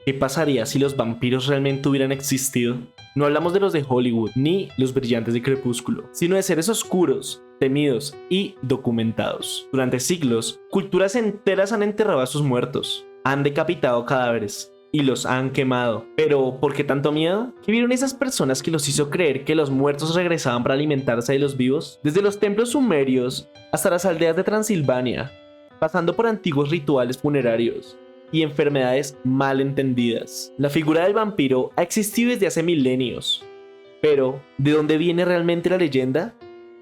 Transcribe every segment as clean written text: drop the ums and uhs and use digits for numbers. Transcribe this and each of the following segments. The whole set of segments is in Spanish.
¿Qué pasaría si los vampiros realmente hubieran existido? No hablamos de los de Hollywood ni los brillantes de Crepúsculo, sino de seres oscuros, temidos y documentados. Durante siglos, culturas enteras han enterrado a sus muertos, han decapitado cadáveres y los han quemado. Pero, ¿por qué tanto miedo? ¿Qué vieron esas personas que los hizo creer que los muertos regresaban para alimentarse de los vivos? Desde los templos sumerios hasta las aldeas de Transilvania, pasando por antiguos rituales funerarios y enfermedades mal entendidas. La figura del vampiro ha existido desde hace milenios. Pero, ¿de dónde viene realmente la leyenda?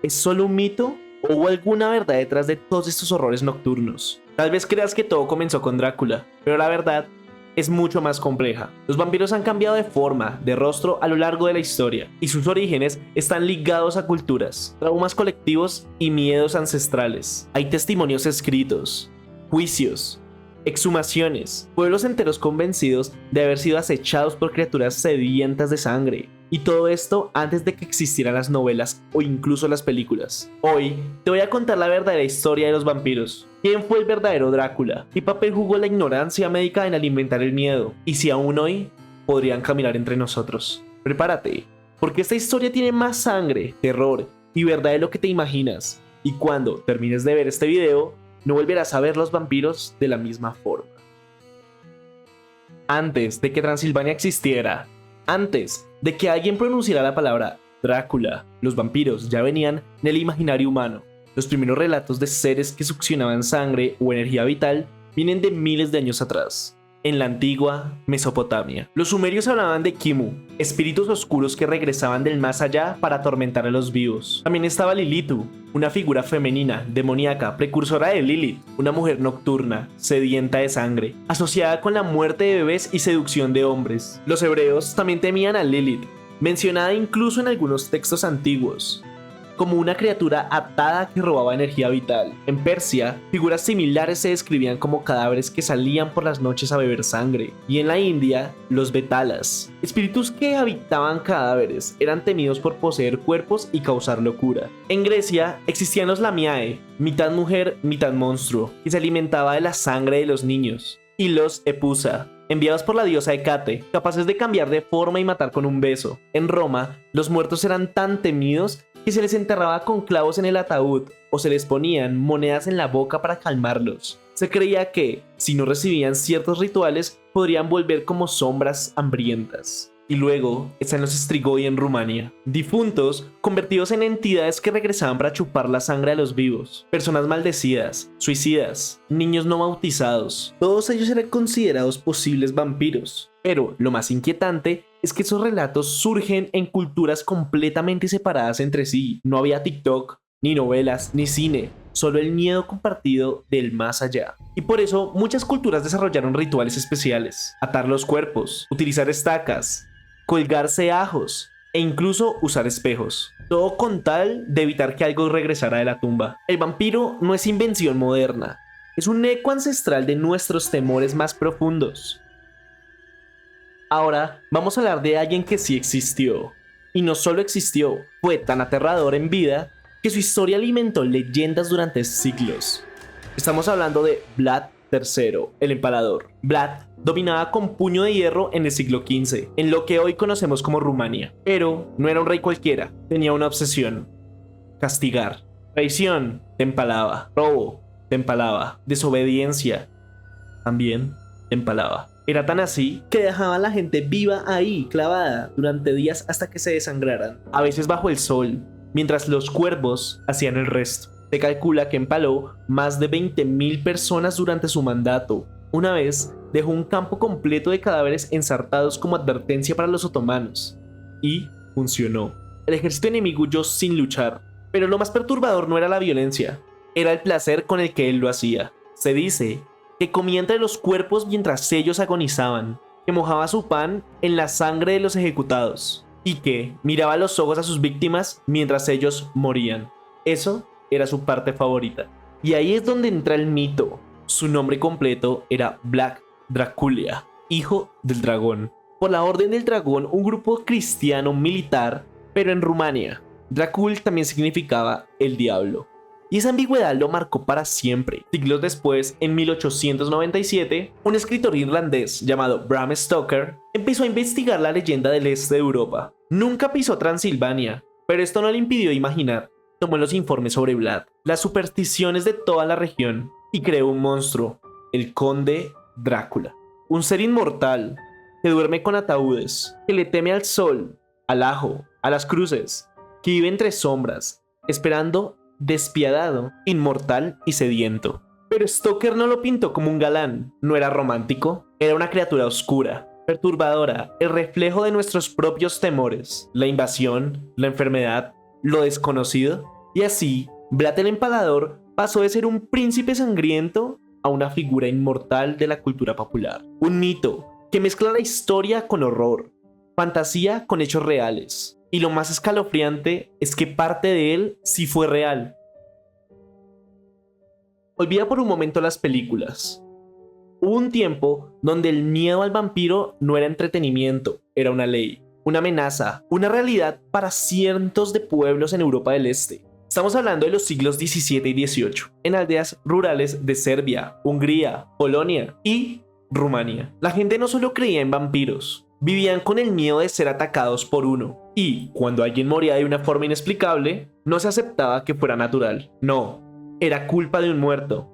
¿Es solo un mito o hubo alguna verdad detrás de todos estos horrores nocturnos? Tal vez creas que todo comenzó con Drácula, pero la verdad es mucho más compleja. Los vampiros han cambiado de forma, de rostro a lo largo de la historia, y sus orígenes están ligados a culturas, traumas colectivos y miedos ancestrales. Hay testimonios escritos, juicios, exhumaciones, pueblos enteros convencidos de haber sido acechados por criaturas sedientas de sangre. Y todo esto antes de que existieran las novelas o incluso las películas. Hoy te voy a contar la verdadera historia de los vampiros. ¿Quién fue el verdadero Drácula? ¿Qué papel jugó la ignorancia médica en alimentar el miedo? Y si aún hoy podrían caminar entre nosotros. Prepárate, porque esta historia tiene más sangre, terror y verdad de lo que te imaginas. Y cuando termines de ver este video, no volverás a ver los vampiros de la misma forma. Antes de que Transilvania existiera, antes de que alguien pronunciara la palabra Drácula, los vampiros ya venían en el imaginario humano. Los primeros relatos de seres que succionaban sangre o energía vital vienen de miles de años atrás, en la antigua Mesopotamia. Los sumerios hablaban de Kimu, espíritus oscuros que regresaban del más allá para atormentar a los vivos. También estaba Lilitu, una figura femenina, demoníaca, precursora de Lilith, una mujer nocturna, sedienta de sangre, asociada con la muerte de bebés y seducción de hombres. Los hebreos también temían a Lilith, mencionada incluso en algunos textos antiguos, como una criatura atada que robaba energía vital. En Persia, figuras similares se describían como cadáveres que salían por las noches a beber sangre. Y en la India, los betalas, espíritus que habitaban cadáveres, eran temidos por poseer cuerpos y causar locura. En Grecia, existían los lamiae, mitad mujer, mitad monstruo, que se alimentaba de la sangre de los niños. Y los epusa, enviados por la diosa Hécate, capaces de cambiar de forma y matar con un beso. En Roma, los muertos eran tan temidos que se les enterraba con clavos en el ataúd o se les ponían monedas en la boca para calmarlos. Se creía que, si no recibían ciertos rituales, podrían volver como sombras hambrientas. Y luego están los Strigoi en Rumania, difuntos convertidos en entidades que regresaban para chupar la sangre de los vivos, personas maldecidas, suicidas, niños no bautizados. Todos ellos eran considerados posibles vampiros. Pero lo más inquietante es que esos relatos surgen en culturas completamente separadas entre sí. No había TikTok, ni novelas, ni cine, solo el miedo compartido del más allá. Y por eso muchas culturas desarrollaron rituales especiales: atar los cuerpos, utilizar estacas, colgarse ajos e incluso usar espejos. Todo con tal de evitar que algo regresara de la tumba. El vampiro no es invención moderna, es un eco ancestral de nuestros temores más profundos. Ahora vamos a hablar de alguien que sí existió. Y no solo existió, fue tan aterrador en vida que su historia alimentó leyendas durante siglos. Estamos hablando de Vlad III, el Empalador. Vlad dominaba con puño de hierro en el siglo XV, en lo que hoy conocemos como Rumania. Pero no era un rey cualquiera, tenía una obsesión: castigar. Traición, te empalaba. Robo, te empalaba. Desobediencia, también te empalaba. Era tan así que dejaba a la gente viva ahí, clavada, durante días hasta que se desangraran, a veces bajo el sol, mientras los cuervos hacían el resto. Se calcula que empaló más de 20.000 personas durante su mandato. Una vez dejó un campo completo de cadáveres ensartados como advertencia para los otomanos. Y funcionó. El ejército enemigo huyó sin luchar. Pero lo más perturbador no era la violencia, era el placer con el que él lo hacía. Se dice que comía entre los cuerpos mientras ellos agonizaban, que mojaba su pan en la sangre de los ejecutados y que miraba a los ojos a sus víctimas mientras ellos morían. Eso era su parte favorita. Y ahí es donde entra el mito. Su nombre completo era Vlad Dracula, hijo del dragón. Por la Orden del Dragón, un grupo cristiano militar, pero en Rumania. Dracul también significaba el diablo. y esa ambigüedad lo marcó para siempre. Siglos después, en 1897, un escritor irlandés llamado Bram Stoker empezó a investigar la leyenda del este de Europa. Nunca pisó Transilvania, pero esto no le impidió imaginar. Tomó los informes sobre Vlad, las supersticiones de toda la región y creó un monstruo, el Conde Drácula. Un ser inmortal que duerme con ataúdes, que le teme al sol, al ajo, a las cruces, que vive entre sombras, esperando despiadado, inmortal y sediento. Pero Stoker no lo pintó como un galán, no era romántico, era una criatura oscura, perturbadora, el reflejo de nuestros propios temores, la invasión, la enfermedad, lo desconocido. Y así, Vlad el Empalador pasó de ser un príncipe sangriento a una figura inmortal de la cultura popular. Un mito que mezcla la historia con horror, fantasía con hechos reales. Y lo más escalofriante es que parte de él sí fue real. Olvida por un momento las películas. Hubo un tiempo donde el miedo al vampiro no era entretenimiento, era una ley, una amenaza, una realidad para cientos de pueblos en Europa del Este. Estamos hablando de los siglos XVII y XVIII, en aldeas rurales de Serbia, Hungría, Polonia y Rumania. La gente no solo creía en vampiros, vivían con el miedo de ser atacados por uno. Y cuando alguien moría de una forma inexplicable, no se aceptaba que fuera natural. No, era culpa de un muerto,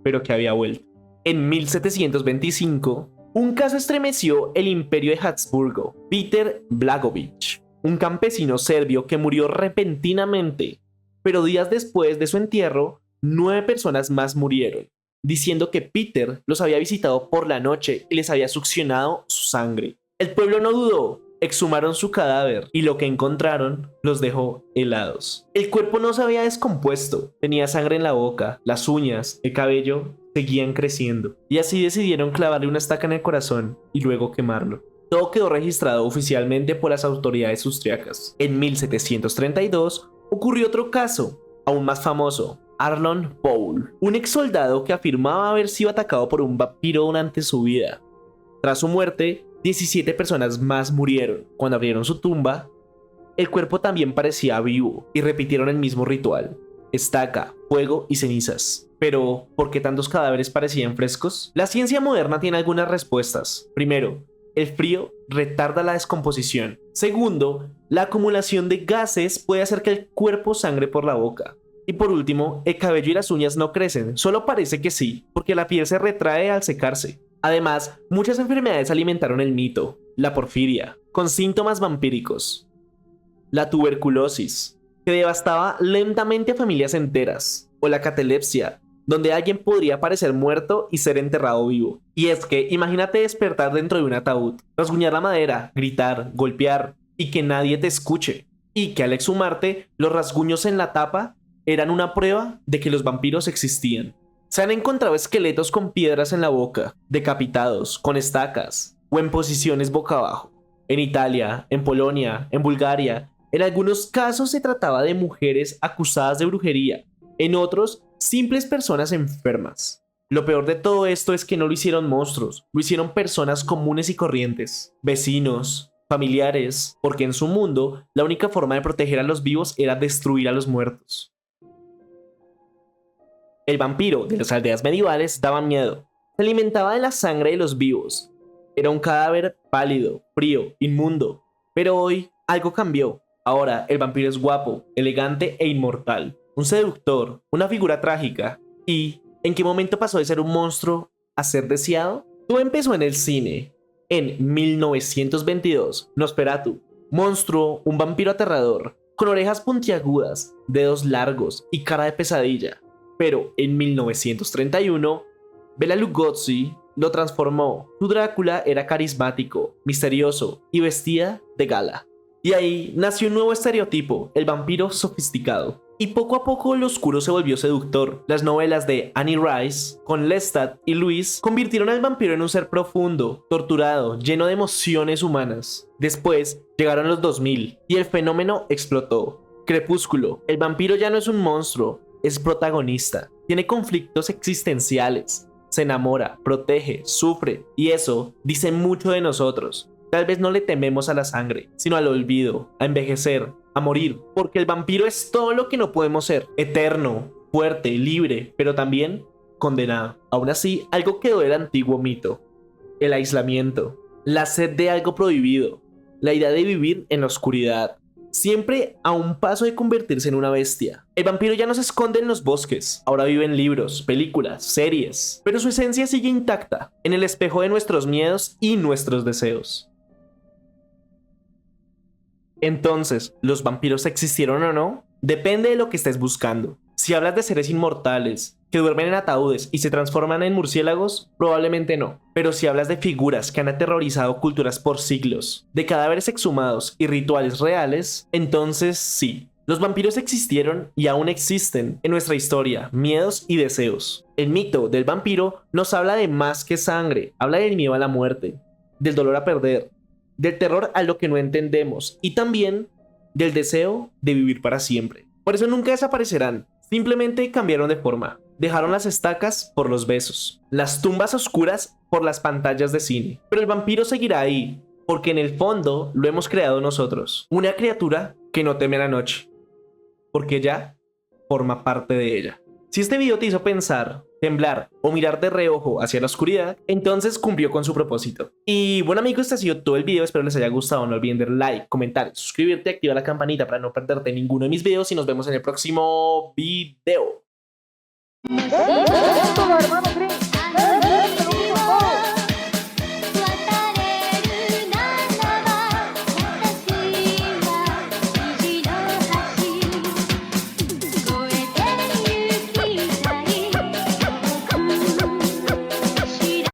pero que había vuelto. En 1725, un caso estremeció el imperio de Habsburgo. Peter Blagović, un campesino serbio que murió repentinamente, pero días después de su entierro, 9 personas más murieron, diciendo que Peter los había visitado por la noche y les había succionado su sangre. El pueblo no dudó, exhumaron su cadáver y lo que encontraron los dejó helados. El cuerpo no se había descompuesto, tenía sangre en la boca, las uñas, el cabello seguían creciendo y así decidieron clavarle una estaca en el corazón y luego quemarlo. Todo quedó registrado oficialmente por las autoridades austriacas. En 1732 ocurrió otro caso, aún más famoso. Arnold Paul, un ex soldado que afirmaba haber sido atacado por un vampiro durante su vida. Tras su muerte, 17 personas más murieron. Cuando abrieron su tumba, el cuerpo también parecía vivo y repitieron el mismo ritual: estaca, fuego y cenizas. Pero, ¿por qué tantos cadáveres parecían frescos? La ciencia moderna tiene algunas respuestas. Primero, el frío retarda la descomposición. Segundo, la acumulación de gases puede hacer que el cuerpo sangre por la boca. Y por último, el cabello y las uñas no crecen, solo parece que sí, porque la piel se retrae al secarse. Además, muchas enfermedades alimentaron el mito: la porfiria, con síntomas vampíricos; la tuberculosis, que devastaba lentamente a familias enteras; o la catalepsia, donde alguien podría aparecer muerto y ser enterrado vivo. Y es que imagínate despertar dentro de un ataúd, rasguñar la madera, gritar, golpear y que nadie te escuche. Y que al exhumarte, los rasguños en la tapa eran una prueba de que los vampiros existían. Se han encontrado esqueletos con piedras en la boca, decapitados, con estacas o en posiciones boca abajo. En Italia, en Polonia, en Bulgaria, en algunos casos se trataba de mujeres acusadas de brujería, en otros, simples personas enfermas. Lo peor de todo esto es que no lo hicieron monstruos, lo hicieron personas comunes y corrientes, vecinos, familiares, porque en su mundo la única forma de proteger a los vivos era destruir a los muertos. El vampiro de las aldeas medievales daba miedo. Se alimentaba de la sangre de los vivos. Era un cadáver pálido, frío, inmundo. Pero hoy algo cambió. Ahora el vampiro es guapo, elegante e inmortal. Un seductor, una figura trágica. ¿Y en qué momento pasó de ser un monstruo a ser deseado? Todo empezó en el cine. En 1922, Nosferatu. Monstruo, un vampiro aterrador, con orejas puntiagudas, dedos largos y cara de pesadilla. Pero en 1931, Bela Lugosi lo transformó. Su Drácula era carismático, misterioso y vestía de gala. Y ahí nació un nuevo estereotipo, el vampiro sofisticado. Y poco a poco lo oscuro se volvió seductor. Las novelas de Annie Rice, con Lestat y Louise, convirtieron al vampiro en un ser profundo, torturado, lleno de emociones humanas. Después llegaron los 2000 y el fenómeno explotó. Crepúsculo, el vampiro ya no es un monstruo, es protagonista. Tiene conflictos existenciales, se enamora, protege, sufre, y eso dice mucho de nosotros. Tal vez no le tememos a la sangre, sino al olvido, a envejecer, a morir, porque el vampiro es todo lo que no podemos ser: eterno, fuerte, libre, pero también condenado. Aún así, algo quedó del antiguo mito: el aislamiento, la sed de algo prohibido, la idea de vivir en la oscuridad, siempre a un paso de convertirse en una bestia. El vampiro ya no se esconde en los bosques, ahora vive en libros, películas, series, pero su esencia sigue intacta, en el espejo de nuestros miedos y nuestros deseos. Entonces, ¿los vampiros existieron o no? Depende de lo que estés buscando. Si hablas de seres inmortales, que duermen en ataúdes y se transforman en murciélagos, probablemente no. Pero si hablas de figuras que han aterrorizado culturas por siglos, de cadáveres exhumados y rituales reales, entonces sí. Los vampiros existieron y aún existen en nuestra historia, miedos y deseos. El mito del vampiro nos habla de más que sangre, habla del miedo a la muerte, del dolor a perder, del terror a lo que no entendemos y también del deseo de vivir para siempre. Por eso nunca desaparecerán, simplemente cambiaron de forma. Dejaron las estacas por los besos, las tumbas oscuras por las pantallas de cine. Pero el vampiro seguirá ahí, porque en el fondo lo hemos creado nosotros. Una criatura que no teme la noche, porque ya forma parte de ella. Si este video te hizo pensar, temblar o mirar de reojo hacia la oscuridad, entonces cumplió con su propósito. Y bueno amigos, este ha sido todo el video, espero les haya gustado, no olviden darle like, comentar, suscribirte, activar la campanita para no perderte ninguno de mis videos y nos vemos en el próximo video. Hermano Green.